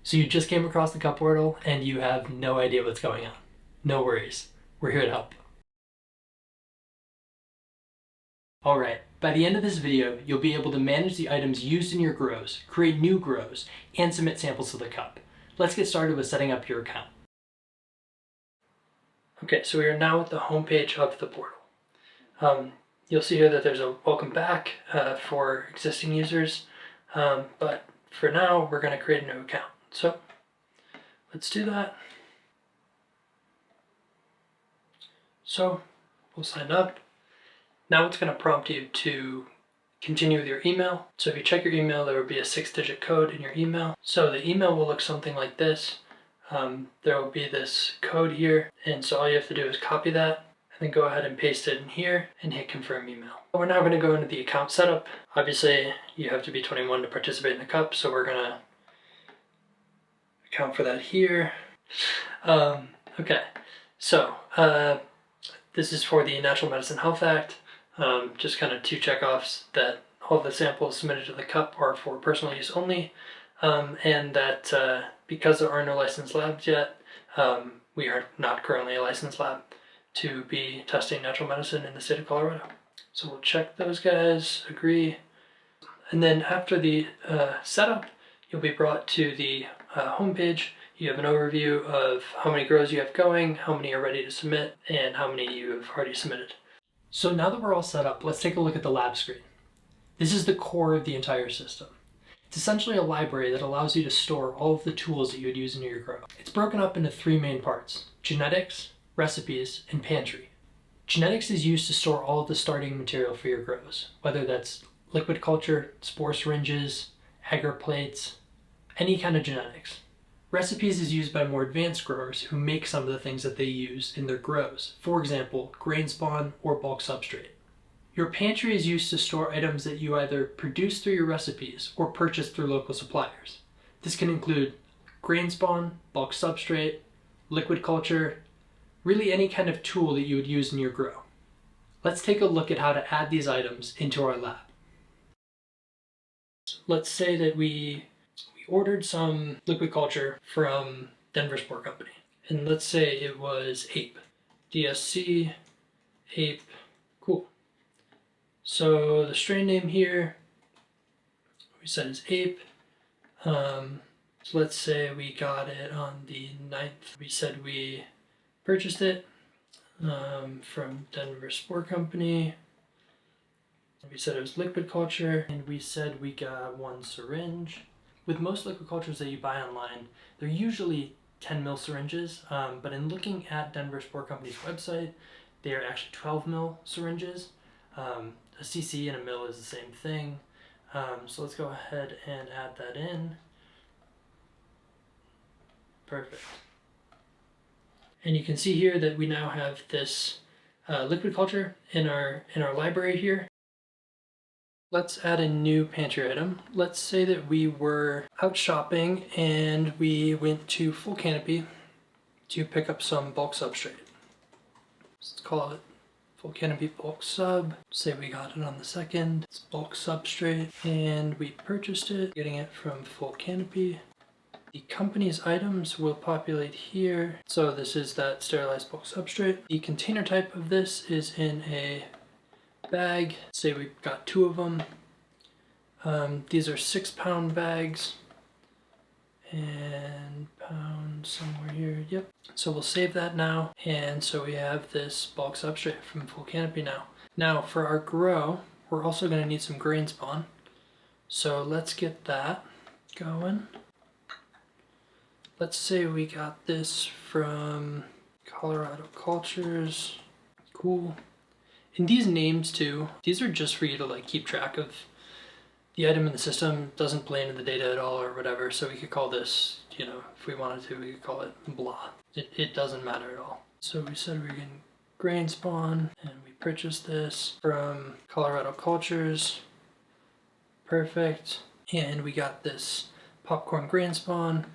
So you just came across the cup portal and you have no idea what's going on. No worries. We're here to help. Alright, by the end of this video, you'll be able to manage the items used in your grows, create new grows, and submit samples to the cup. Let's get started with setting up your account. Okay, so we are now at the home page of the portal. You'll see here that there's a welcome back for existing users, but for now we're going to create a new account. So let's do that. So we'll sign up. Now it's going to prompt you to continue with your email. So if you check your email, there will be a 6-digit code in your email. So the email will look something like this. There will be this code here, and so all you have to do is copy that and then go ahead and paste it in here and hit confirm email. We're now going to go into the account setup. Obviously you have to be 21 to participate in the cup, so we're going to account for that here. Okay, so this is for the Natural Medicine Health Act. Just kind of two checkoffs that all the samples submitted to the cup are for personal use only, and that because there are no licensed labs yet, we are not currently a licensed lab to be testing natural medicine in the state of Colorado. So we'll check those guys, agree, and then after the setup, you'll be brought to the home page. You have an overview of how many grows you have going, how many are ready to submit, and how many you have already submitted. So now that we're all set up, let's take a look at the lab screen. This is the core of the entire system. It's essentially a library that allows you to store all of the tools that you would use in your grow. It's broken up into 3 main parts: genetics, recipes, and pantry. Genetics is used to store all of the starting material for your grows, whether that's liquid culture, spore syringes, agar plates, any kind of genetics. Recipes is used by more advanced growers who make some of the things that they use in their grows, for example, grain spawn or bulk substrate. Your pantry is used to store items that you either produce through your recipes or purchase through local suppliers. This can include grain spawn, bulk substrate, liquid culture, really any kind of tool that you would use in your grow. Let's take a look at how to add these items into our lab. So let's say that we ordered some liquid culture from Denver Shroom Cup, and let's say it was ape, DSC, ape, cool. So the strain name here, we said is ape. So let's say we got it on the 9th. We said we purchased it from Denver Shroom Company. We said it was liquid culture, and we said we got 1 syringe. With most liquid cultures that you buy online, they're usually 10 ml syringes, but in looking at Denver Shroom Company's website, they are actually 12 ml syringes. A cc and a mil is the same thing. So let's go ahead and add that in. Perfect. And you can see here that we now have this liquid culture in our library here. Let's add a new pantry item. Let's say that we were out shopping and we went to Full Canopy to pick up some bulk substrate. Let's call it Full Canopy bulk sub. Say we got it on the 2nd. It's bulk substrate and we purchased it, getting it from Full Canopy. The company's items will populate here. So this is that sterilized bulk substrate. The container type of this is in a bag. Say we've got 2 of them. These are 6-pound bags, and pound somewhere here. Yep. So we'll save that now, and so we have this bulk substrate from Full Canopy now. Now for our grow, we're also going to need some grain spawn. So let's get that going. Let's say we got this from Colorado Cultures. Cool. And these names too, these are just for you to like keep track of the item in the system. Doesn't play into the data at all or whatever, so we could call this, you know, if we wanted to, we could call it blah. It doesn't matter at all. So we said we were getting grain spawn, and we purchased this from Colorado Cultures. Perfect. And we got this popcorn grain spawn,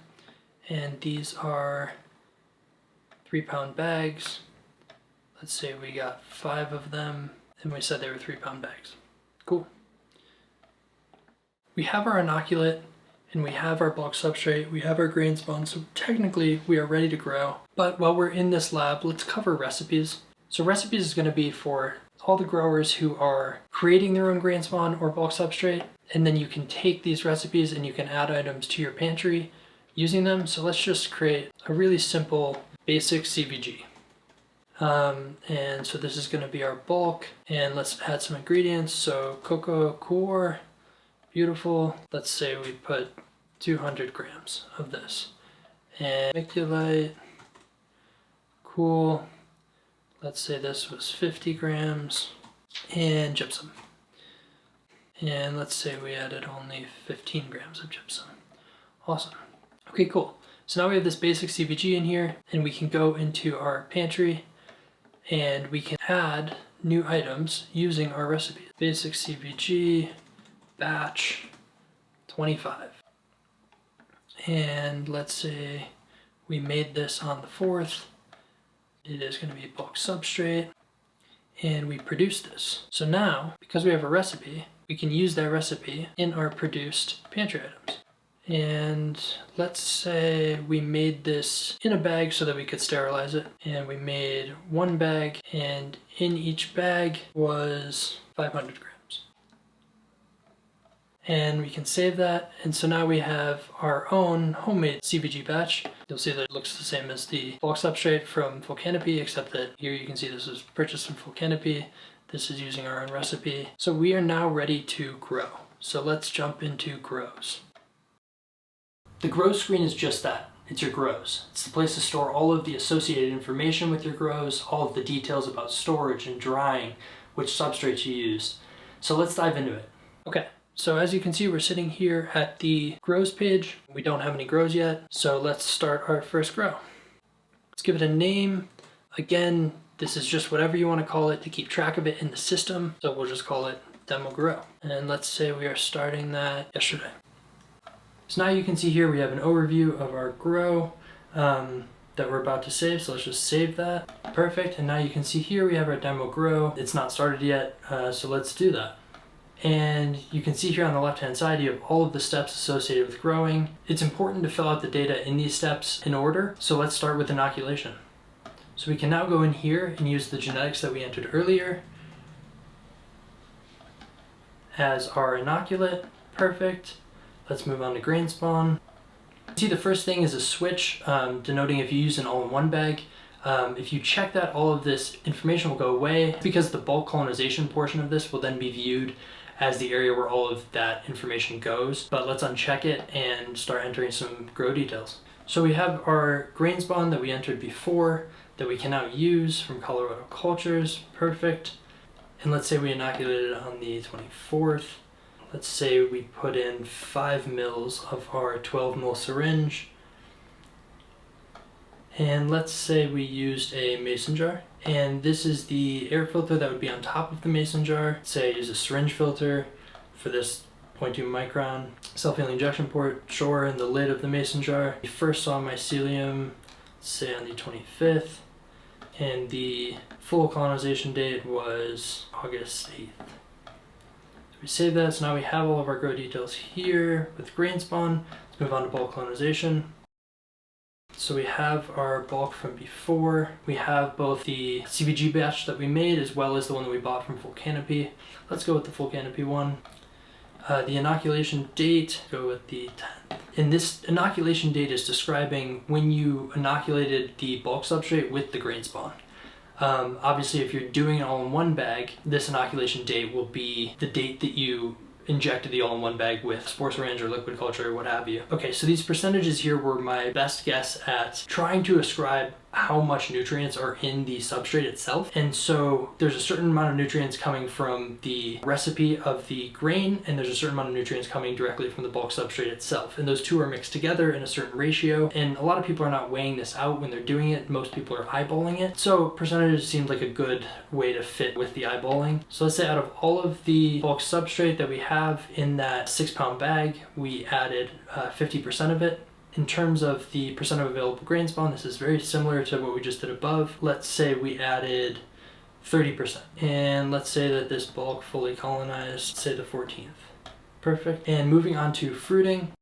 and these are 3-pound bags. Let's say we got 5 of them, and we said they were 3-pound bags. Cool. We have our inoculate and we have our bulk substrate, we have our grain spawn, so technically we are ready to grow. But while we're in this lab, let's cover recipes. So recipes is going to be for all the growers who are creating their own grain spawn or bulk substrate, and then you can take these recipes and you can add items to your pantry using them. So let's just create a really simple basic CVG. And so this is going to be our bulk, and let's add some ingredients. So cocoa core, beautiful. Let's say we put 200 grams of this, and vermiculite, cool. Let's say this was 50 grams, and gypsum. And let's say we added only 15 grams of gypsum. Awesome. Okay, cool. So now we have this basic CVG in here, and we can go into our pantry and we can add new items using our recipe. Basic CVG, batch 25. And let's say we made this on the 4th. It is going to be bulk substrate, and we produced this. So now, because we have a recipe, we can use that recipe in our produced pantry items. And let's say we made this in a bag so that we could sterilize it. And we made one bag, and in each bag was 500 grams. And we can save that. And so now we have our own homemade CVG batch. You'll see that it looks the same as the bulk substrate from Full Canopy, except that here you can see this was purchased from Full Canopy. This is using our own recipe. So we are now ready to grow. So let's jump into grows. The grow screen is just that. It's your grows. It's the place to store all of the associated information with your grows, all of the details about storage and drying, which substrates you used. So let's dive into it. Okay, so as you can see, we're sitting here at the grows page. We don't have any grows yet, so let's start our first grow. Let's give it a name. Again, this is just whatever you want to call it to keep track of it in the system. So we'll just call it demo grow. And let's say we are starting that yesterday. So now you can see here we have an overview of our grow that we're about to save. So let's just save that. Perfect. And now you can see here we have our demo grow. It's not started yet, so let's do that. And you can see here on the left hand side you have all of the steps associated with growing. It's important to fill out the data in these steps in order. So let's start with inoculation. So we can now go in here and use the genetics that we entered earlier as our inoculate. Perfect. Let's move on to grain spawn. See, the first thing is a switch denoting if you use an all-in-one bag. If you check that, all of this information will go away because the bulk colonization portion of this will then be viewed as the area where all of that information goes. But let's uncheck it and start entering some grow details. So we have our grain spawn that we entered before that we can now use from Colorado Cultures. Perfect. And let's say we inoculated on the 24th. Let's say we put in 5 mils of our 12 mil syringe. And let's say we used a mason jar. And this is the air filter that would be on top of the mason jar. Say I use a syringe filter for this 0.2 micron self-healing injection port, sure, in the lid of the mason jar. We first saw mycelium, say on the 25th, and the full colonization date was August 8th. We save that, so now we have all of our grow details here with grain spawn. Let's move on to bulk colonization. So we have our bulk from before. We have both the CVG batch that we made as well as the one that we bought from Full Canopy. Let's go with the Full Canopy one. The inoculation date, go with the 10th. And this inoculation date is describing when you inoculated the bulk substrate with the grain spawn. Obviously, if you're doing it all in one bag, this inoculation date will be the date that you injected the all-in-one bag with spore syringe or liquid culture or what have you. Okay, so these percentages here were my best guess at trying to ascribe how much nutrients are in the substrate itself. And so there's a certain amount of nutrients coming from the recipe of the grain, and there's a certain amount of nutrients coming directly from the bulk substrate itself. And those two are mixed together in a certain ratio. And a lot of people are not weighing this out when they're doing it. Most people are eyeballing it. So percentages seemed like a good way to fit with the eyeballing. So let's say out of all of the bulk substrate that we have in that 6-pound bag, we added 50% of it. In terms of the percent of available grain spawn, this is very similar to what we just did above. Let's say we added 30%. And let's say that this bulk fully colonized, say the 14th. Perfect. And moving on to fruiting.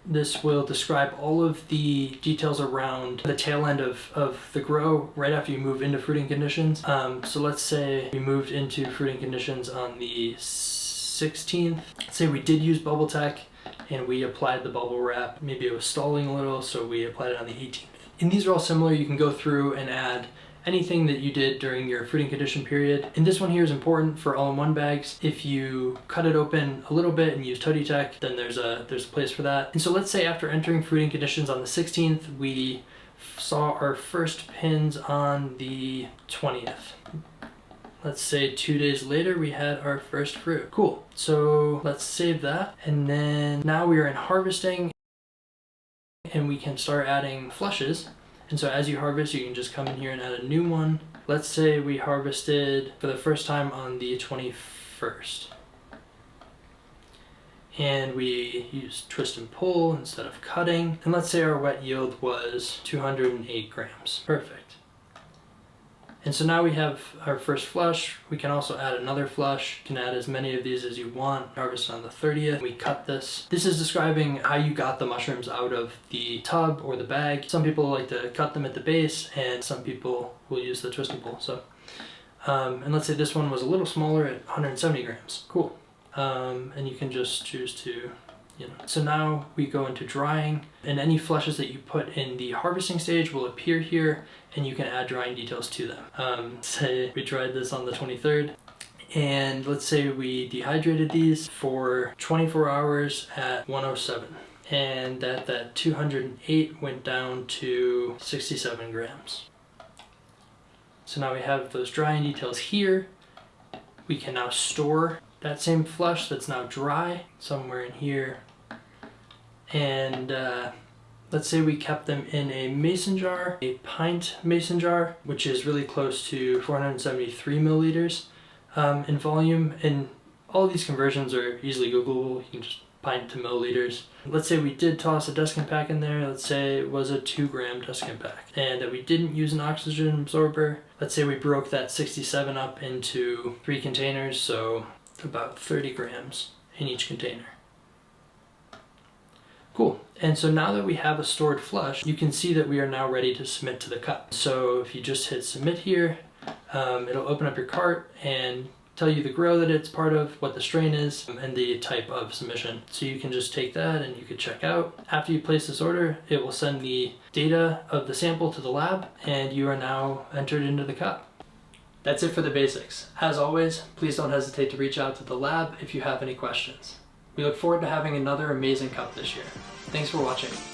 This will describe all of the details around the tail end of the grow right after you move into fruiting conditions. So let's say we moved into fruiting conditions on the 16th. Let's say we did use bubble tech and we applied the bubble wrap. Maybe it was stalling a little, so we applied it on the 18th. And these are all similar. You can go through and add anything that you did during your fruiting condition period. And this one here is important for all-in-one bags. If you cut it open a little bit and use Toady Tech, then there's a place for that. And so let's say after entering fruiting conditions on the 16th, we saw our first pins on the 20th. Let's say 2 days later, we had our first fruit. Cool. So let's save that. And then now we are in harvesting and we can start adding flushes. And so as you harvest, you can just come in here and add a new one. Let's say we harvested for the first time on the 21st. And we used twist and pull instead of cutting. And let's say our wet yield was 208 grams. Perfect. And so now we have our first flush. We can also add another flush. You can add as many of these as you want. Harvest on the 30th. We cut this. This is describing how you got the mushrooms out of the tub or the bag. Some people like to cut them at the base, and some people will use the twist and pull. So, and let's say this one was a little smaller at 170 grams. Cool. And you can just choose to, So now we go into drying, and any flushes that you put in the harvesting stage will appear here, and you can add drying details to them. Say we dried this on the 23rd, and let's say we dehydrated these for 24 hours at 107, and that 208 went down to 67 grams. So now we have those drying details here. We can now store that same flush that's now dry somewhere in here. And let's say we kept them in a mason jar, a pint mason jar, which is really close to 473 milliliters in volume. And all these conversions are easily Googleable. You can just pint to milliliters. Let's say we did toss a desiccant pack in there. Let's say it was a 2-gram desiccant pack, and that we didn't use an oxygen absorber. Let's say we broke that 67 up into 3 containers, so about 30 grams in each container. Cool. And so now that we have a stored flush, you can see that we are now ready to submit to the cup. So if you just hit submit here, it'll open up your cart and tell you the grow that it's part of, what the strain is, and the type of submission. So you can just take that and you can check out. After you place this order, it will send the data of the sample to the lab, and you are now entered into the cup. That's it for the basics. As always, please don't hesitate to reach out to the lab if you have any questions. We look forward to having another amazing cup this year. Thanks for watching.